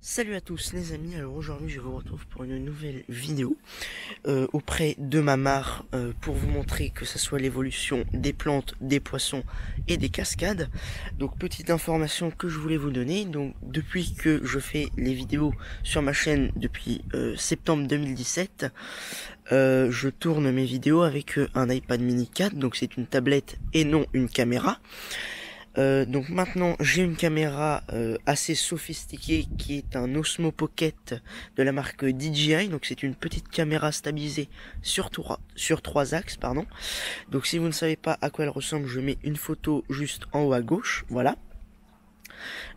Salut à tous les amis, alors aujourd'hui je vous retrouve pour une nouvelle vidéo auprès de ma mare pour vous montrer que ce soit l'évolution des plantes, des poissons et des cascades. Donc petite information que je voulais vous donner, donc depuis que je fais les vidéos sur ma chaîne depuis septembre 2017, je tourne mes vidéos avec un iPad mini 4, donc c'est une tablette et non une caméra. Donc maintenant j'ai une caméra assez sophistiquée qui est un Osmo Pocket de la marque DJI. Donc c'est une petite caméra stabilisée sur trois axes, pardon. Donc si vous ne savez pas à quoi elle ressemble, je mets une photo juste en haut à gauche, voilà.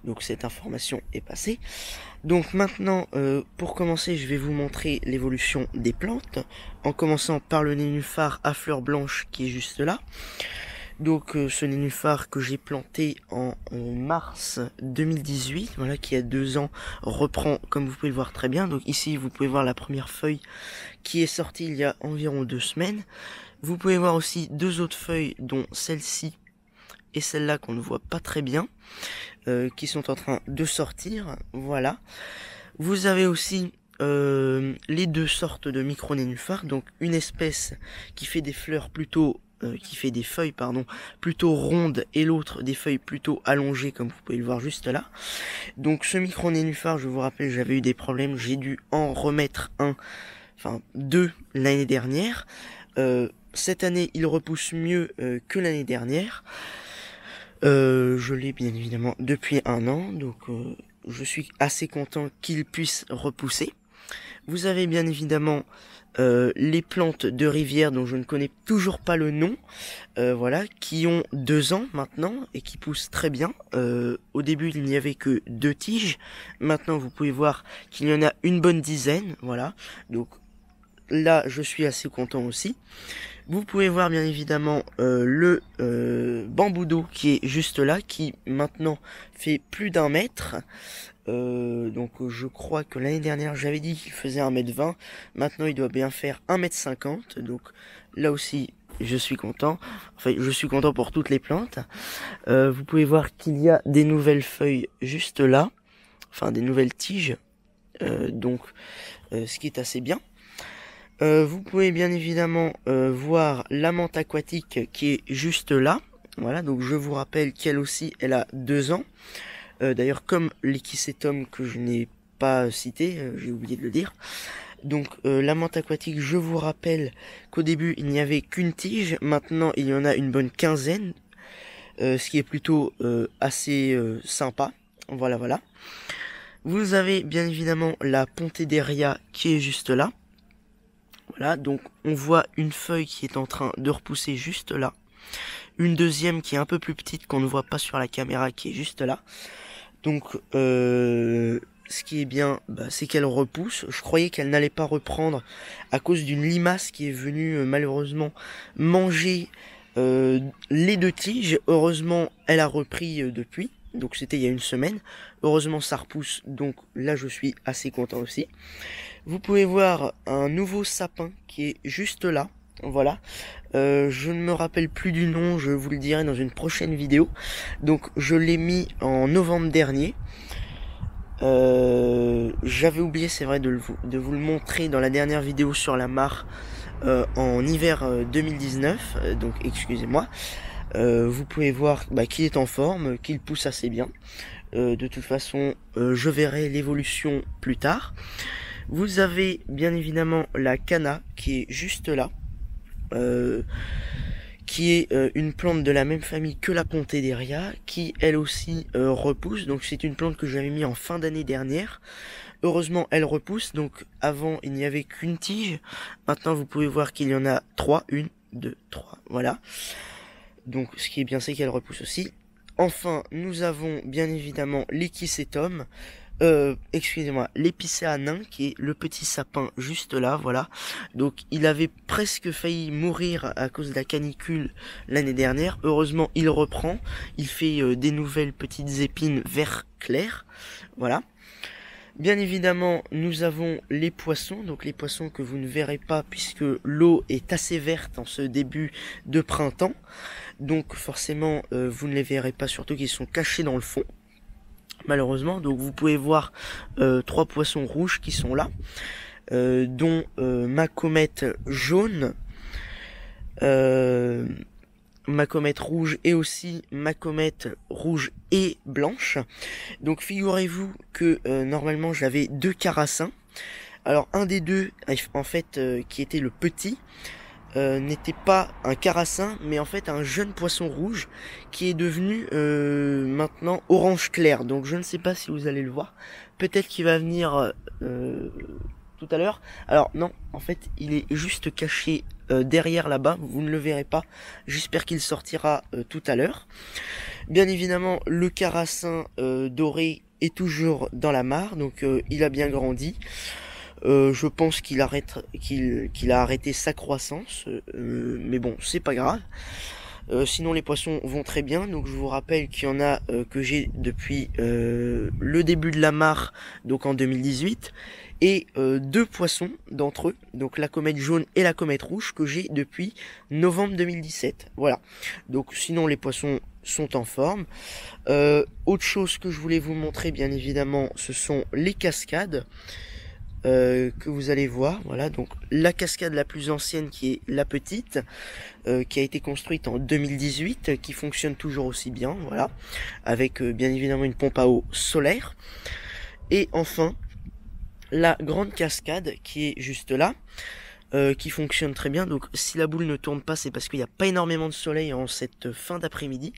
Donc cette information est passée. Donc maintenant pour commencer je vais vous montrer l'évolution des plantes, en commençant par le nénuphar à fleurs blanches qui est juste là. Donc ce nénuphar que j'ai planté en mars 2018, voilà, qui a 2 ans, reprend comme vous pouvez le voir très bien. Donc ici vous pouvez voir la première feuille qui est sortie il y a environ 2 semaines. Vous pouvez voir aussi 2 autres feuilles, dont celle-ci et celle-là qu'on ne voit pas très bien, qui sont en train de sortir, voilà. Vous avez aussi les 2 sortes de micro-nénuphars, donc une espèce qui fait des fleurs plutôt qui fait des feuilles plutôt rondes et l'autre des feuilles plutôt allongées comme vous pouvez le voir juste là. Donc ce micro-nénuphar, je vous rappelle, j'avais eu des problèmes, j'ai dû en remettre deux l'année dernière. Cette année il repousse mieux que l'année dernière. Je l'ai bien évidemment depuis 1 an, donc je suis assez content qu'il puisse repousser. Vous avez bien évidemment les plantes de rivière dont je ne connais toujours pas le nom, voilà, qui ont 2 ans maintenant et qui poussent très bien. Au début il n'y avait que 2 tiges, maintenant vous pouvez voir qu'il y en a une bonne dizaine, voilà, donc là je suis assez content aussi. Vous pouvez voir bien évidemment le bambou d'eau qui est juste là, qui maintenant fait plus d'1 mètre. Donc je crois que l'année dernière j'avais dit qu'il faisait 1,20 m, maintenant il doit bien faire 1,50 m, donc là aussi je suis content, enfin je suis content pour toutes les plantes. Vous pouvez voir qu'il y a des nouvelles feuilles juste là, enfin des nouvelles tiges, ce qui est assez bien. Vous pouvez bien évidemment voir la menthe aquatique qui est juste là, voilà, donc je vous rappelle qu'elle aussi elle a 2 ans. D'ailleurs comme l'Equisetum que je n'ai pas cité, j'ai oublié de le dire. Donc la menthe aquatique, je vous rappelle qu'au début il n'y avait qu'une tige, maintenant il y en a une bonne quinzaine, ce qui est plutôt assez sympa, voilà. Vous avez bien évidemment la Pontederia qui est juste là, voilà, donc on voit une feuille qui est en train de repousser juste là, une deuxième qui est un peu plus petite qu'on ne voit pas sur la caméra qui est juste là. Donc ce qui est bien, c'est qu'elle repousse. Je croyais qu'elle n'allait pas reprendre à cause d'une limace qui est venue malheureusement manger les 2 tiges. Heureusement elle a repris depuis, donc c'était il y a 1 semaine. Heureusement ça repousse, donc là je suis assez content aussi. Vous pouvez voir un nouveau sapin qui est juste là, voilà. Je ne me rappelle plus du nom, je vous le dirai dans une prochaine vidéo. Donc je l'ai mis en novembre dernier. J'avais oublié, c'est vrai, de vous le montrer dans la dernière vidéo sur la mare en hiver 2019, donc excusez-moi. Vous pouvez voir qu'il est en forme, qu'il pousse assez bien. De toute façon, je verrai l'évolution plus tard. Vous avez bien évidemment la canna qui est juste là. Qui est une plante de la même famille que la Pontederia, qui elle aussi repousse. Donc c'est une plante que j'avais mis en fin d'année dernière. Heureusement elle repousse, donc avant il n'y avait qu'une tige, maintenant vous pouvez voir qu'il y en a 3, 1, 2, 3, voilà. Donc ce qui est bien c'est qu'elle repousse aussi. Enfin nous avons bien évidemment l'Equisetum, excusez-moi, l'épicéa nain qui est le petit sapin juste là, voilà. Donc il avait presque failli mourir à cause de la canicule l'année dernière. Heureusement il reprend, il fait des nouvelles petites épines vert clair, voilà. Bien évidemment nous avons les poissons, donc les poissons que vous ne verrez pas puisque l'eau est assez verte en ce début de printemps. Donc forcément vous ne les verrez pas, surtout qu'ils sont cachés dans le fond. malheureusement. Donc vous pouvez voir 3 poissons rouges qui sont là, dont ma comète jaune, ma comète rouge et aussi ma comète rouge et blanche. Donc figurez-vous que normalement j'avais 2 carassins. Alors un des deux, en fait, qui était le petit, n'était pas un carassin, mais en fait un jeune poisson rouge qui est devenu maintenant orange clair. Donc je ne sais pas si vous allez le voir. Peut-être qu'il va venir tout à l'heure. Alors non, en fait il est juste caché derrière là-bas, vous ne le verrez pas. J'espère qu'il sortira tout à l'heure. Bien évidemment, le carassin doré est toujours dans la mare, donc il a bien grandi. Je pense qu'il a arrêté sa croissance, mais bon, c'est pas grave. Sinon les poissons vont très bien, donc je vous rappelle qu'il y en a que j'ai depuis le début de la mare, donc en 2018, et 2 poissons d'entre eux, donc la comète jaune et la comète rouge, que j'ai depuis novembre 2017. Voilà, donc sinon les poissons sont en forme. Autre chose que je voulais vous montrer, bien évidemment, ce sont les cascades. Que vous allez voir, voilà, donc la cascade la plus ancienne qui est la petite, qui a été construite en 2018, qui fonctionne toujours aussi bien, voilà, avec bien évidemment une pompe à eau solaire. Et enfin la grande cascade qui est juste là, qui fonctionne très bien. Donc si la boule ne tourne pas, c'est parce qu'il n'y a pas énormément de soleil en cette fin d'après-midi,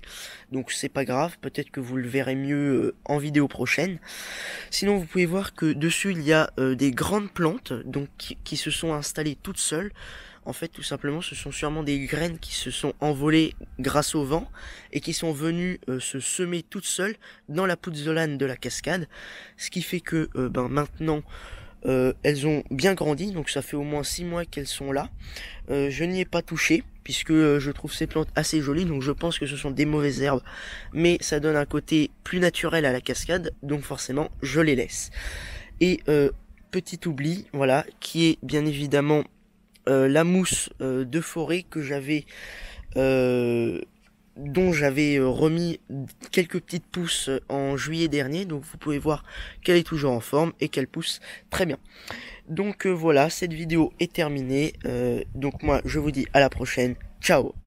donc c'est pas grave, peut-être que vous le verrez mieux en vidéo prochaine. Sinon vous pouvez voir que dessus il y a des grandes plantes, donc qui se sont installées toutes seules. En fait, tout simplement, ce sont sûrement des graines qui se sont envolées grâce au vent et qui sont venues se semer toutes seules dans la pouzzolane de la cascade, ce qui fait que maintenant elles ont bien grandi, donc ça fait au moins 6 mois qu'elles sont là. Je n'y ai pas touché, puisque je trouve ces plantes assez jolies, donc je pense que ce sont des mauvaises herbes, mais ça donne un côté plus naturel à la cascade, donc forcément je les laisse. Et petit oubli, voilà, qui est bien évidemment la mousse de forêt que j'avais dont j'avais remis quelques petites pousses en juillet dernier, donc vous pouvez voir qu'elle est toujours en forme et qu'elle pousse très bien. Donc voilà, cette vidéo est terminée, donc moi je vous dis à la prochaine, ciao.